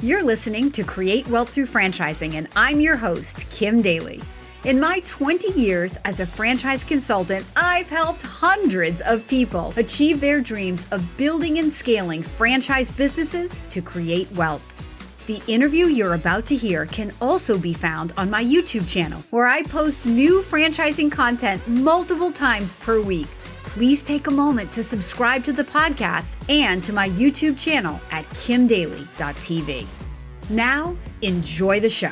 You're listening to Create Wealth Through Franchising, and I'm your host, Kim Daly. In my 20 years as a franchise consultant, I've helped hundreds of people achieve their dreams of building and scaling franchise businesses to create wealth. The interview you're about to hear can also be found on my YouTube channel, where I post new franchising content multiple times per week. Please take a moment to subscribe to the podcast and to my YouTube channel at kimdaly.tv. Now, enjoy the show.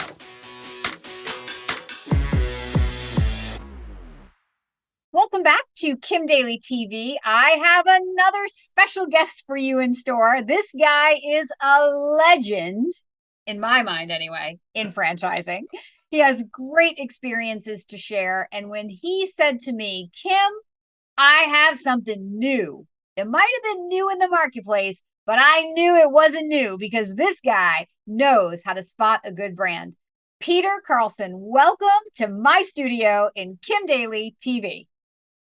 Welcome back to Kim Daly TV. I have another special guest for you in store. This guy is a legend, in my mind anyway, in franchising. He has great experiences to share. And when he said to me, Kim, I have something new. It might have been new in the marketplace, but I knew it wasn't new because this guy knows how to spot a good brand. Peter Carlson, welcome to my studio in Kim Daly TV.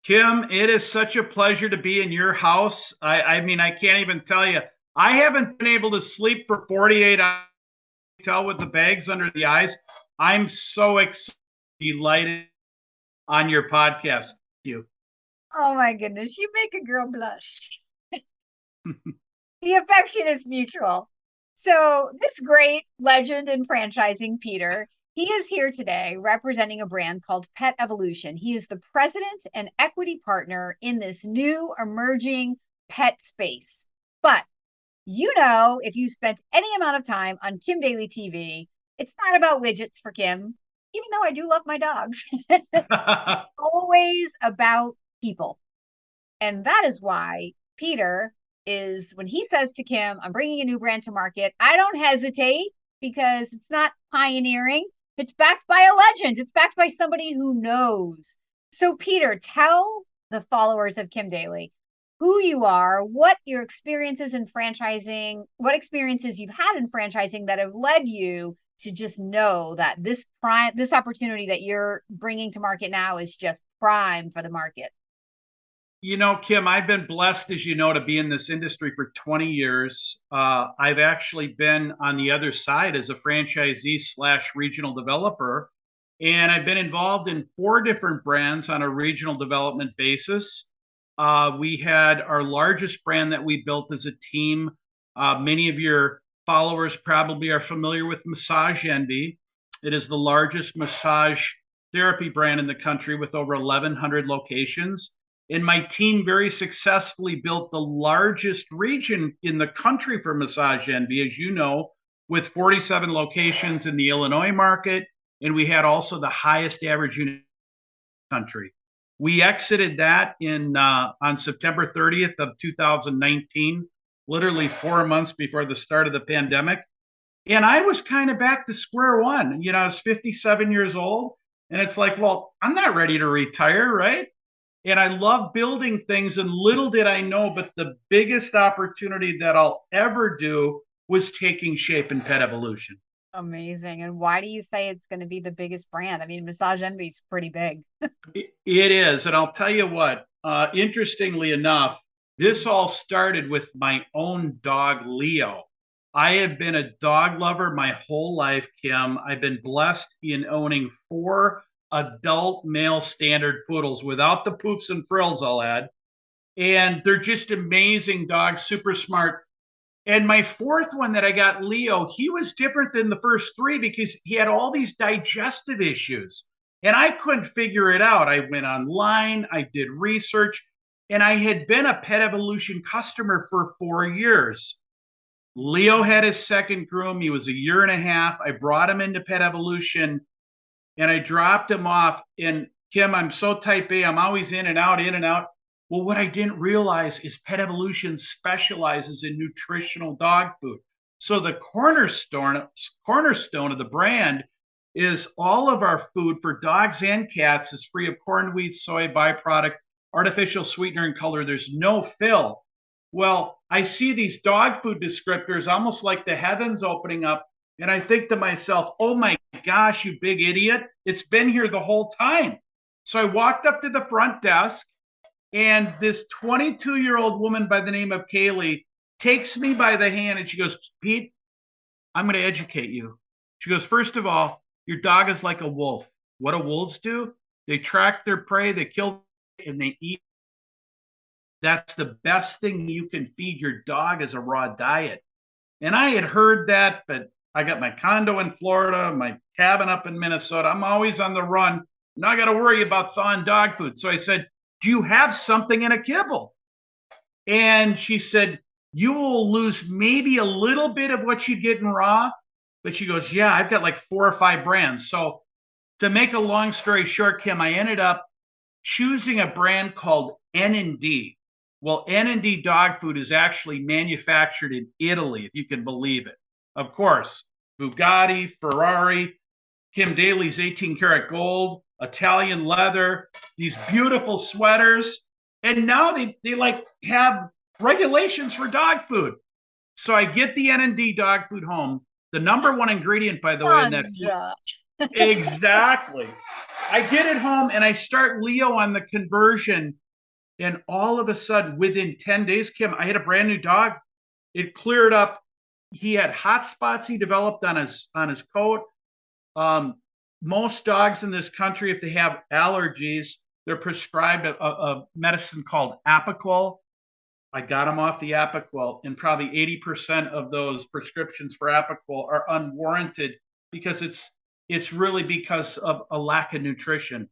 Kim, it is such a pleasure to be in your house. I mean, I can't even tell you. I haven't been able to sleep for 48 hours. Tell with the bags under the eyes. I'm so excited, delighted on your podcast. Thank you. Oh my goodness, you make a girl blush. The affection is mutual. So this great legend in franchising, Peter, he is here today representing a brand called Pet Evolution. He is the president and equity partner in this new emerging pet space. But you know, if you spent any amount of time on Kim Daly TV, it's not about widgets for Kim, even though I do love my dogs. Always about people. And that is why Peter is, when he says to Kim, I'm bringing a new brand to market, I don't hesitate because it's not pioneering. It's backed by a legend. It's backed by somebody who knows. So Peter, tell the followers of Kim Daly who you are, what your experiences in franchising, what experiences you've had in franchising that have led you to just know that this opportunity that you're bringing to market now is just prime for the market. You know, Kim, I've been blessed, as you know, to be in this industry for 20 years. I've actually been on the other side as a franchisee/regional developer, and I've been involved in 4 different brands on a regional development basis. We had our largest brand that we built as a team. Many of your followers probably are familiar with Massage Envy. It is the largest massage therapy brand in the country with over 1,100 locations. And my team very successfully built the largest region in the country for Massage Envy, as you know, with 47 locations in the Illinois market. And we had also the highest average unit in the country. We exited that on September 30th of 2019, literally 4 months before the start of the pandemic. And I was kind of back to square one. You know, I was 57 years old. And it's like, well, I'm not ready to retire, right? And I love building things, and little did I know, but the biggest opportunity that I'll ever do was taking shape in Pet Evolution. Amazing. And why do you say it's going to be the biggest brand? I mean, Massage Envy is pretty big. It is. And I'll tell you what, interestingly enough, this all started with my own dog, Leo. I have been a dog lover my whole life, Kim. I've been blessed in owning 4 adult male standard poodles without the poofs and frills, I'll add. And they're just amazing dogs, super smart. And my 4th one that I got, Leo, he was different than the first 3 because he had all these digestive issues. And I couldn't figure it out. I went online, I did research, and I had been a Pet Evolution customer for 4 years. Leo had his second groom. He was a year and a half. I brought him into Pet Evolution, and I dropped him off. And Kim, I'm so type A. I'm always in and out, in and out. Well, what I didn't realize is Pet Evolution specializes in nutritional dog food. So the cornerstone of the brand is all of our food for dogs and cats is free of corn, wheat, soy, byproduct, artificial sweetener, and color. There's no fill. Well, I see these dog food descriptors almost like the heavens opening up. And I think to myself, oh my gosh, you big idiot. It's been here the whole time. So I walked up to the front desk, and this 22-year-old woman by the name of Kaylee takes me by the hand and she goes, Pete, I'm going to educate you. She goes, first of all, your dog is like a wolf. What do wolves do? They track their prey, they kill, and they eat. That's the best thing you can feed your dog is a raw diet. And I had heard that, but I got my condo in Florida, my cabin up in Minnesota. I'm always on the run. Now I got to worry about thawing dog food. So I said, do you have something in a kibble? And she said, you will lose maybe a little bit of what you get in raw. But she goes, yeah, I've got like 4 or 5 brands. So to make a long story short, Kim, I ended up choosing a brand called N&D. Well, N&D dog food is actually manufactured in Italy, if you can believe it. Of course, Bugatti, Ferrari, Kim Daly's 18 karat gold, Italian leather, these beautiful sweaters. And now they like have regulations for dog food. So I get the N&D dog food home. The number one ingredient, by the way, in that food, exactly. I get it home and I start Leo on the conversion. And all of a sudden, within 10 days, Kim, I had a brand new dog. It cleared up. He had hot spots he developed on his coat. Most dogs in this country, if they have allergies, they're prescribed a medicine called Apoquel. I got him off the Apoquel, and probably 80% of those prescriptions for Apoquel are unwarranted because it's really because of a lack of nutrition.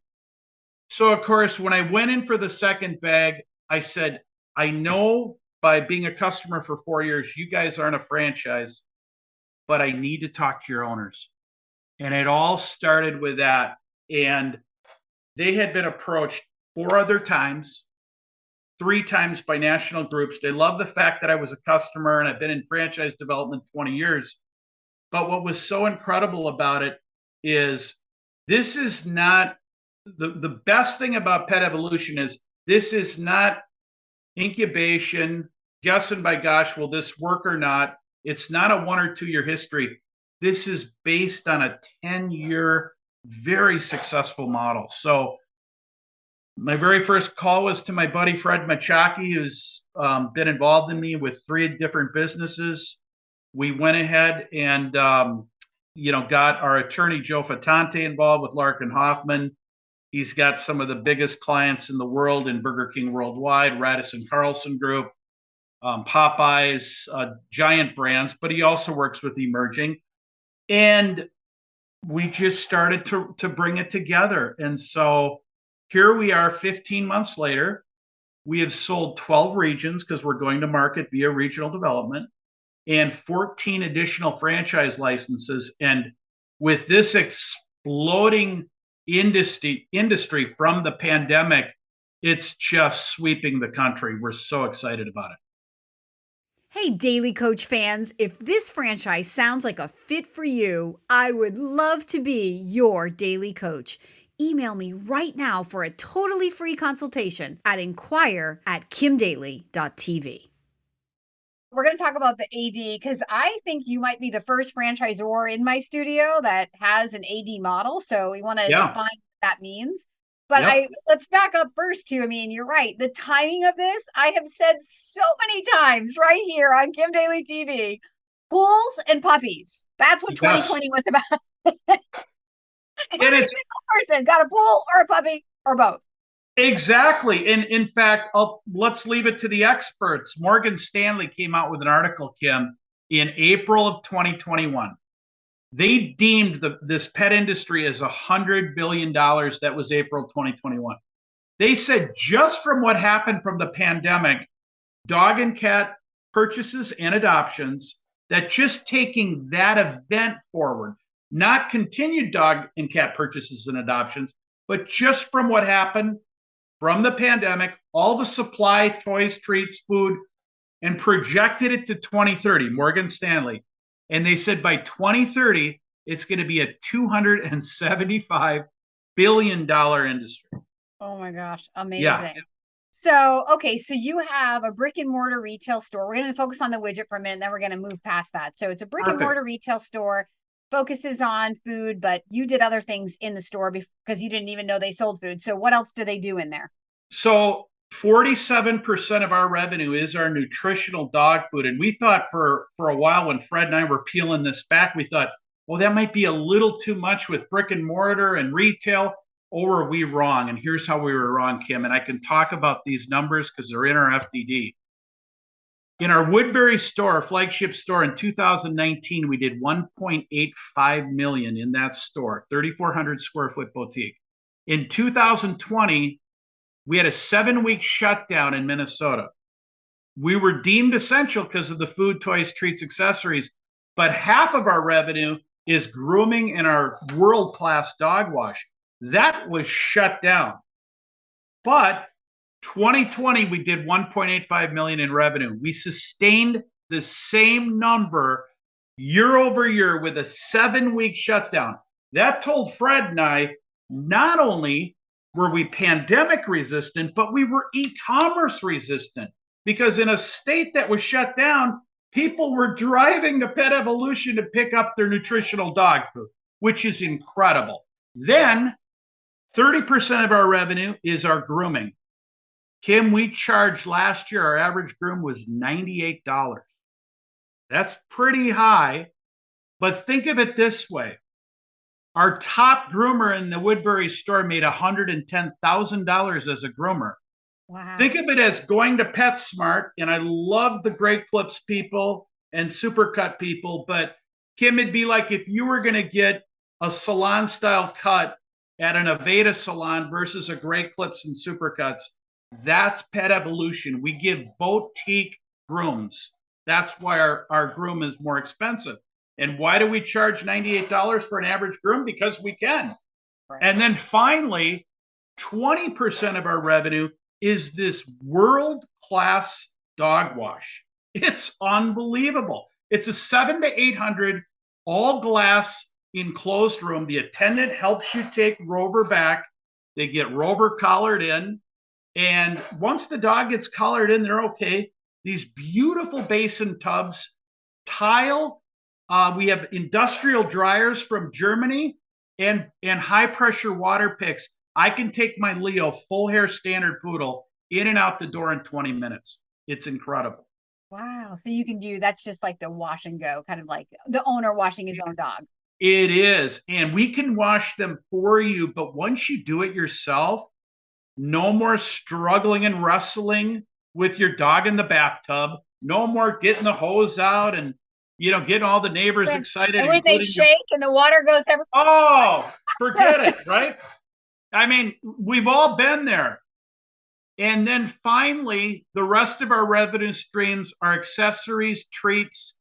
So, of course, when I went in for the second bag, I said, I know by being a customer for 4 years, you guys aren't a franchise, but I need to talk to your owners. And it all started with that. And they had been approached 4 other times, 3 times by national groups. They love the fact that I was a customer and I've been in franchise development 20 years. But what was so incredible about it is this is not the best thing about pet evolution is this is not incubation, guessing by gosh, will this work or not? It's not a 1 or 2 year history. This is based on a 10-year, very successful model. So my very first call was to my buddy, Fred Machaki, who's been involved in me with 3 different businesses. We went ahead and, got our attorney, Joe Fatante, involved with Larkin Hoffman. He's got some of the biggest clients in the world in Burger King Worldwide, Radisson Carlson Group, Popeyes, giant brands, but he also works with emerging. And we just started to bring it together. And so here we are 15 months later. We have sold 12 regions because we're going to market via regional development and 14 additional franchise licenses. And with this exploding industry from the pandemic, it's just sweeping the country. We're so excited about it. Hey, Daly Coach fans, if this franchise sounds like a fit for you, I would love to be your Daly Coach. Email me right now for a totally free consultation at inquire@kimdaly.tv. We're going to talk about the AD because I think you might be the first franchisor in my studio that has an AD model. So we want to define what that means. But let's back up first too. I mean, you're right. The timing of this, I have said so many times right here on Kim Daly TV, pools and puppies. That's what 2020 was about. Every single person got a pool or a puppy or both. Exactly. And in fact, let's leave it to the experts. Morgan Stanley came out with an article, Kim, in April of 2021. They deemed this pet industry as $100 billion. That was April 2021. They said just from what happened from the pandemic, dog and cat purchases and adoptions, that just taking that event forward, not continued dog and cat purchases and adoptions, but just from what happened from the pandemic, all the supply, toys, treats, food, and projected it to 2030, Morgan Stanley. And they said by 2030, it's going to be a $275 billion industry. Oh my gosh. Amazing. Yeah. So, okay. So you have a brick and mortar retail store. We're going to focus on the widget for a minute, and then we're going to move past that. So it's a brick and mortar retail store, focuses on food, but you did other things in the store because you didn't even know they sold food. So what else do they do in there? So 47% of our revenue is our nutritional dog food. And we thought for a while, when Fred and I were peeling this back, we thought, well, that might be a little too much with brick and mortar and retail. Or were we wrong? And here's how we were wrong, Kim. And I can talk about these numbers because they're in our FDD. In our Woodbury store, flagship store in 2019, we did 1.85 million in that store, 3,400 square foot boutique. In 2020, we had a 7-week shutdown in Minnesota. We were deemed essential because of the food, toys, treats, accessories, but half of our revenue is grooming and our world-class dog wash. That was shut down. But 2020, we did 1.85 million in revenue. We sustained the same number year over year with a 7-week shutdown. That told Fred and I, not only were we pandemic resistant, but we were e-commerce resistant, because in a state that was shut down, people were driving to Pet Evolution to pick up their nutritional dog food, which is incredible. Then 30% of our revenue is our grooming. Kim, we charged last year, our average groom was $98. That's pretty high, but think of it this way. Our top groomer in the Woodbury store made $110,000 as a groomer. Wow. Think of it as going to PetSmart, and I love the Great Clips people and Supercut people, but Kim, it'd be like if you were going to get a salon-style cut at an Aveda salon versus a Great Clips and Supercuts. That's Pet Evolution. We give boutique grooms. That's why our groom is more expensive. And why do we charge $98 for an average groom? Because we can. Right. And then finally, 20% of our revenue is this world-class dog wash. It's unbelievable. It's a 700 to 800 all glass enclosed room. The attendant helps you take Rover back. They get Rover collared in. And once the dog gets collared in, they're okay. These beautiful basin tubs, tile. We have industrial dryers from Germany and high pressure water picks. I can take my Leo full hair standard poodle in and out the door in 20 minutes. It's incredible. Wow. So you can do, that's just like the wash and go, kind of like the owner washing his own dog. It is. And we can wash them for you. But once you do it yourself, no more struggling and wrestling with your dog in the bathtub. No more getting the hose out and getting all the neighbors excited. And when they shake and the water goes everywhere. Oh, forget it, right? I mean, we've all been there. And then finally, the rest of our revenue streams are accessories, treats.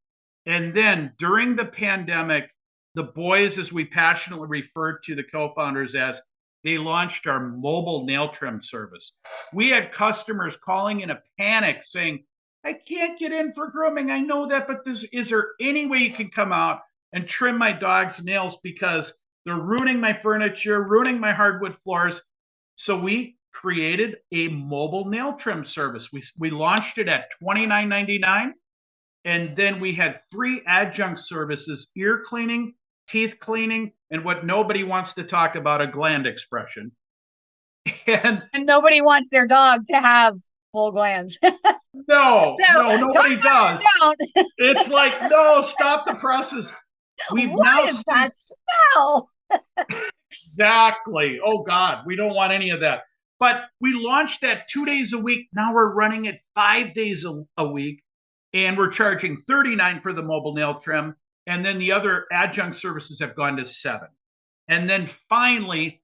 And then during the pandemic, the boys, as we passionately referred to the co-founders as, they launched our mobile nail trim service. We had customers calling in a panic saying, I can't get in for grooming. I know that, but is there any way you can come out and trim my dog's nails because they're ruining my furniture, ruining my hardwood floors? So we created a mobile nail trim service. We launched it at $29.99. And then we had 3 adjunct services: ear cleaning, teeth cleaning, and what nobody wants to talk about, a gland expression. And nobody wants their dog to have full glands. No, nobody does. It's like, no, stop the presses. What is that smell? Exactly. Oh God, we don't want any of that. But we launched that 2 days a week. Now we're running it 5 days a week, and we're charging $39 for the mobile nail trim. And then the other adjunct services have gone to $7. And then finally,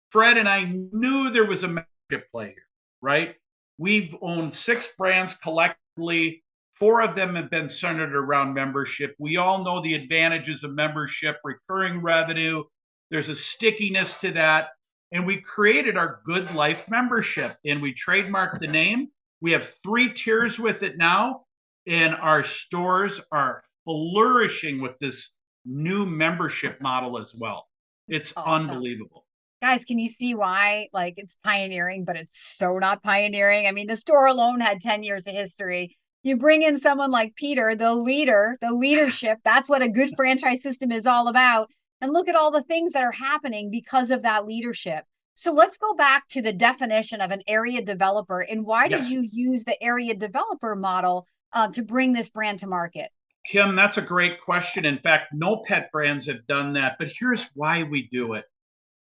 Fred and I knew there was a membership play here, right? We've owned 6 brands collectively. 4 of them have been centered around membership. We all know the advantages of membership, recurring revenue. There's a stickiness to that. And we created our Good Life membership, and we trademarked the name. We have 3 tiers with it now, and our stores are flourishing with this new membership model as well. It's awesome. Unbelievable. Guys, can you see why it's pioneering, but it's so not pioneering? I mean, the store alone had 10 years of history. You bring in someone like Peter, the leadership, that's what a good franchise system is all about. And look at all the things that are happening because of that leadership. So let's go back to the definition of an area developer, and why did you use the area developer model to bring this brand to market? Kim, that's a great question. In fact, no pet brands have done that, but here's why we do it.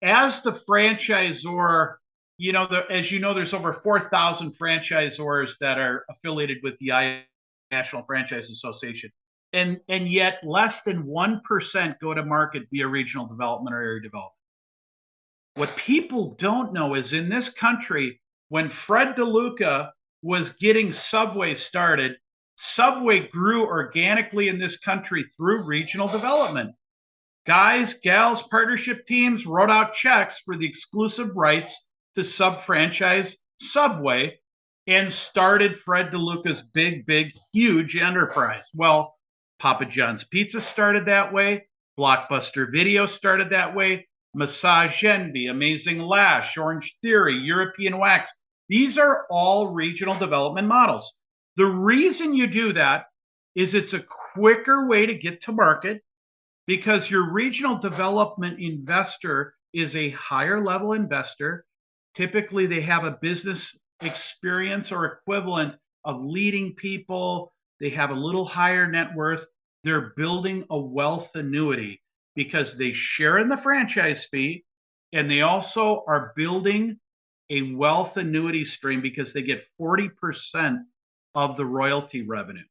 As the franchisor, as you know, there's over 4,000 franchisors that are affiliated with the National Franchise Association. And yet less than 1% go to market via regional development or area development. What people don't know is in this country, when Fred DeLuca was getting Subway started, Subway grew organically in this country through regional development. Guys, gals, partnership teams wrote out checks for the exclusive rights to sub-franchise Subway and started Fred DeLuca's big, huge enterprise. Well, Papa John's Pizza started that way. Blockbuster Video started that way. Massage Envy, Amazing Lash, Orange Theory, European Wax. These are all regional development models. The reason you do that is it's a quicker way to get to market because your regional development investor is a higher level investor. Typically, they have a business experience or equivalent of leading people. They have a little higher net worth. They're building a wealth annuity because they share in the franchise fee, and they also are building a wealth annuity stream because they get 40% of the royalty revenue.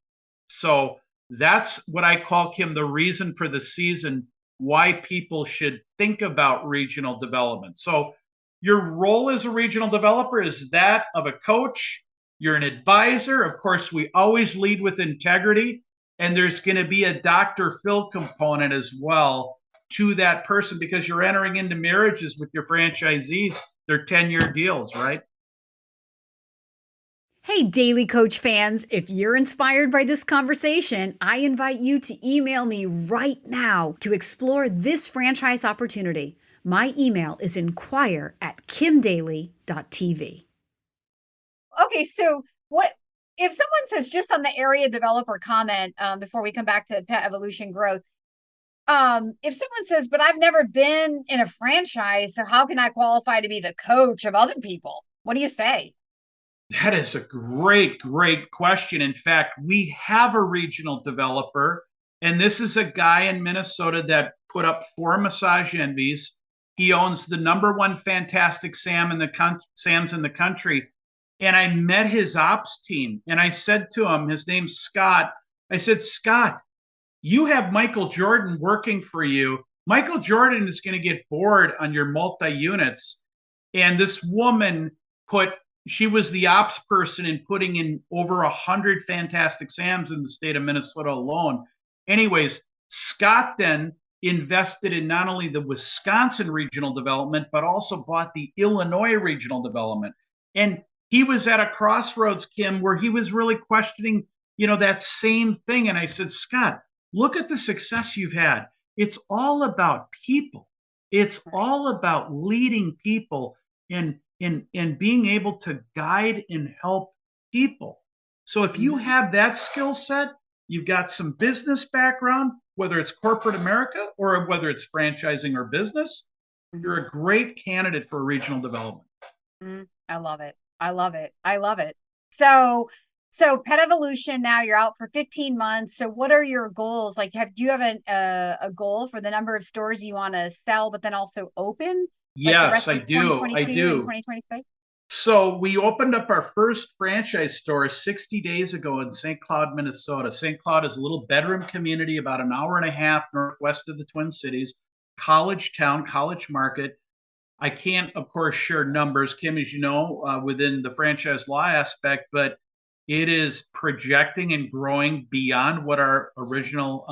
So that's what I call, Kim, the reason for the season, why people should think about regional development. So your role as a regional developer is that of a coach. You're an advisor. Of course, we always lead with integrity. And there's going to be a Dr. Phil component as well to that person because you're entering into marriages with your franchisees. They're 10-year deals, right? Hey, Daly Coach fans, if you're inspired by this conversation, I invite you to email me right now to explore this franchise opportunity. My email is inquire@kimdaly.tv. Okay, so what if someone says, just on the area developer comment, before we come back to pet evolution growth, if someone says, but I've never been in a franchise, so how can I qualify to be the coach of other people? What do you say? That is a great question. In fact, we have a regional developer, and this is a guy in Minnesota that put up 4 Massage Envies. He owns the #1 Fantastic Sam in the Sam's in the country. And I met his ops team, and I said to him, his name's Scott. I said, Scott, you have Michael Jordan working for you. Michael Jordan is going to get bored on your multi-units. And this woman she was the ops person in putting in over 100 Fantastic Sams in the state of Minnesota alone. Anyways, Scott then invested in not only the Wisconsin regional development, but also bought the Illinois regional development. And he was at a crossroads, Kim, where he was really questioning, that same thing. And I said, Scott, look at the success you've had. It's all about people. It's all about leading people and being able to guide and help people. So if you have that skill set, you've got some business background, whether it's corporate America or whether it's franchising or business, you're a great candidate for regional development. I love it. I love it. I love it. So Pet Evolution, now you're out for 15 months. So what are your goals? Like, do you have a goal for the number of stores you want to sell, but then also open? Yes, I do. I do. 2026? So we opened up our first franchise store 60 days ago in St. Cloud, Minnesota. St. Cloud is a little bedroom community about an hour and a half northwest of the Twin Cities, college town, college market. I can't, of course, share numbers, Kim, as you know, within the franchise law aspect, but it is projecting and growing beyond what our original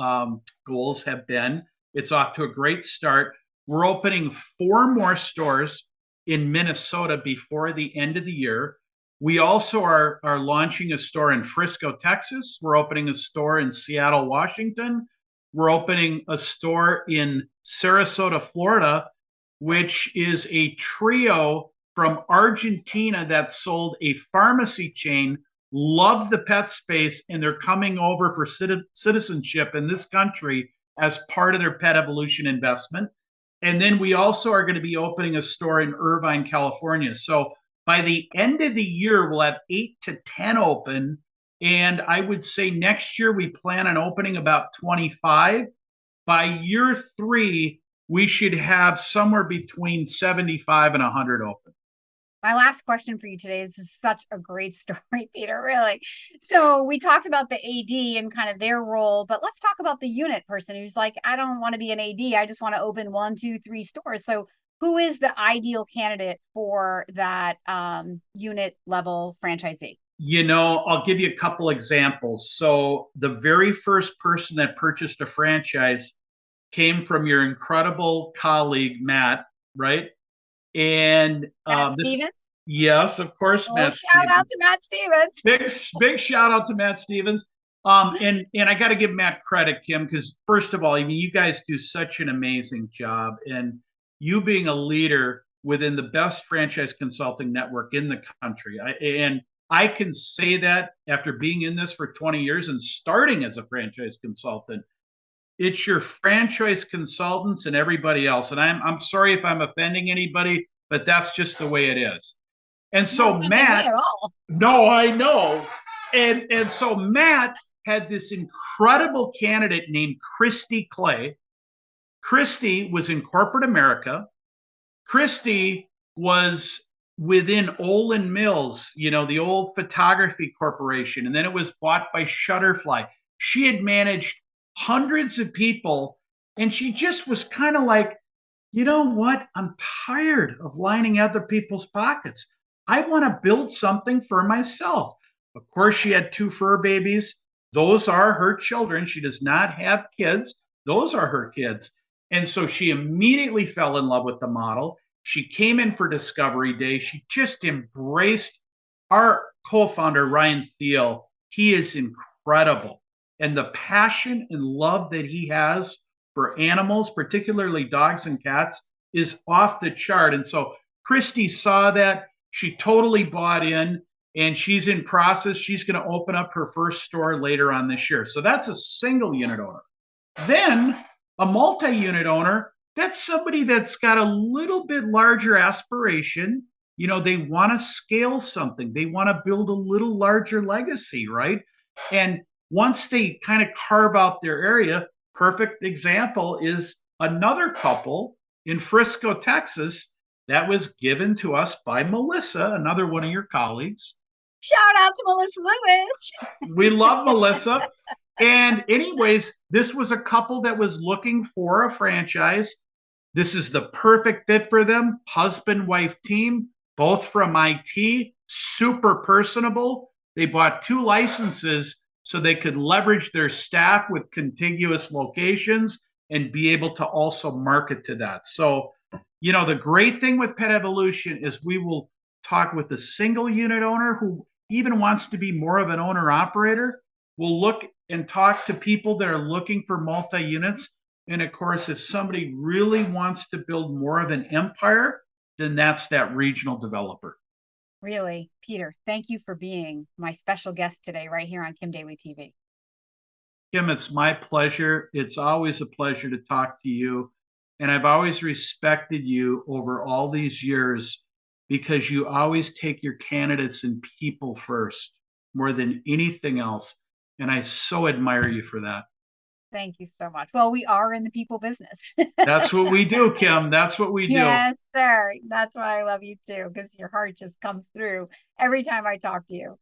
goals have been. It's off to a great start. We're opening 4 more stores in Minnesota before the end of the year. We also are launching a store in Frisco, Texas. We're opening a store in Seattle, Washington. We're opening a store in Sarasota, Florida, which is a trio from Argentina that sold a pharmacy chain, loved the pet space, and they're coming over for citizenship in this country as part of their Pet Evolution investment. And then we also are going to be opening a store in Irvine, California. So by the end of the year, we'll have 8 to 10 open. And I would say next year, we plan on opening about 25. By year 3, we should have somewhere between 75 and 100 open. My last question for you today, this is such a great story, Peter, really. So we talked about the AD and kind of their role, but let's talk about the unit person who's like, I don't want to be an AD. I just want to open 1, 2, 3 stores. So who is the ideal candidate for that unit level franchisee? I'll give you a couple examples. So the very first person that purchased a franchise came from your incredible colleague, Matt, right? And Matt Stevens? Yes, of course, Matt Stevens. Shout out to Matt Stevens. Big shout out to Matt Stevens. And I got to give Matt credit, Kim, because first of all, I mean, you guys do such an amazing job, and you being a leader within the best franchise consulting network in the country. I can say that after being in this for 20 years and starting as a franchise consultant. It's your franchise consultants and everybody else. And I'm sorry if I'm offending anybody, but that's just the way it is. And so Matt, no, I know. And so Matt had this incredible candidate named Christy Clay. Christy was in corporate America. Christy was within Olin Mills, the old photography corporation. And then it was bought by Shutterfly. She had managed hundreds of people, and she just was kind of like, you know what? I'm tired of lining other people's pockets. I want to build something for myself. Of course, she had 2 fur babies. Those are her children. She does not have kids. Those are her kids. And so she immediately fell in love with the model. She came in for Discovery Day. She just embraced our co-founder, Ryan Thiel. He is incredible. And the passion and love that he has for animals, particularly dogs and cats, is off the chart. And so Christy saw that. She totally bought in, and she's in process. She's going to open up her first store later on this year. So that's a single unit owner. Then a multi-unit owner, that's somebody that's got a little bit larger aspiration. They want to scale something. They want to build a little larger legacy, right? And once they kind of carve out their area, perfect example is another couple in Frisco, Texas, that was given to us by Melissa, another one of your colleagues. Shout out to Melissa Lewis. We love Melissa. And anyways, this was a couple that was looking for a franchise. This is the perfect fit for them. Husband-wife team, both from IT, super personable. They bought 2 licenses so they could leverage their staff with contiguous locations and be able to also market to that. So, the great thing with Pet Evolution is we will talk with a single unit owner who even wants to be more of an owner operator. We'll look and talk to people that are looking for multi-units. And of course, if somebody really wants to build more of an empire, then that's that regional developer. Really, Peter, thank you for being my special guest today, right here on Kim Daly TV. Kim, it's my pleasure. It's always a pleasure to talk to you. And I've always respected you over all these years because you always take your candidates and people first more than anything else. And I so admire you for that. Thank you so much. Well, we are in the people business. That's what we do, Kim. That's what we do. Yes, sir. That's why I love you too, because your heart just comes through every time I talk to you.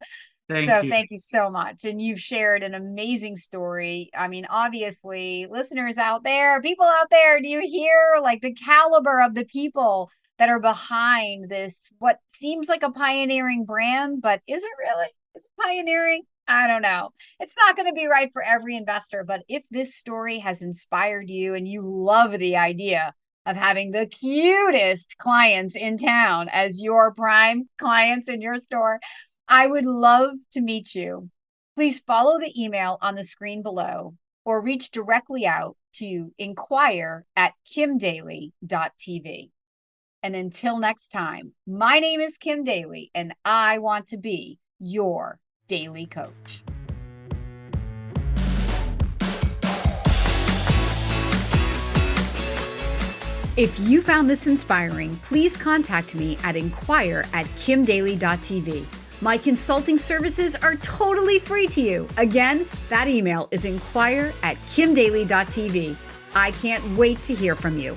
Thank you so much. And you've shared an amazing story. I mean, obviously, listeners out there, people out there, do you hear like the caliber of the people that are behind this, what seems like a pioneering brand, but is it really? Is it pioneering? I don't know. It's not going to be right for every investor, but if this story has inspired you and you love the idea of having the cutest clients in town as your prime clients in your store, I would love to meet you. Please follow the email on the screen below or reach directly out to inquire@kimdaly.tv. And until next time, my name is Kim Daly, and I want to be your Daly Coach. If you found this inspiring, please contact me at inquire@kimdaly.tv. My consulting services are totally free to you. Again, that email is inquire@kimdaly.tv. I can't wait to hear from you.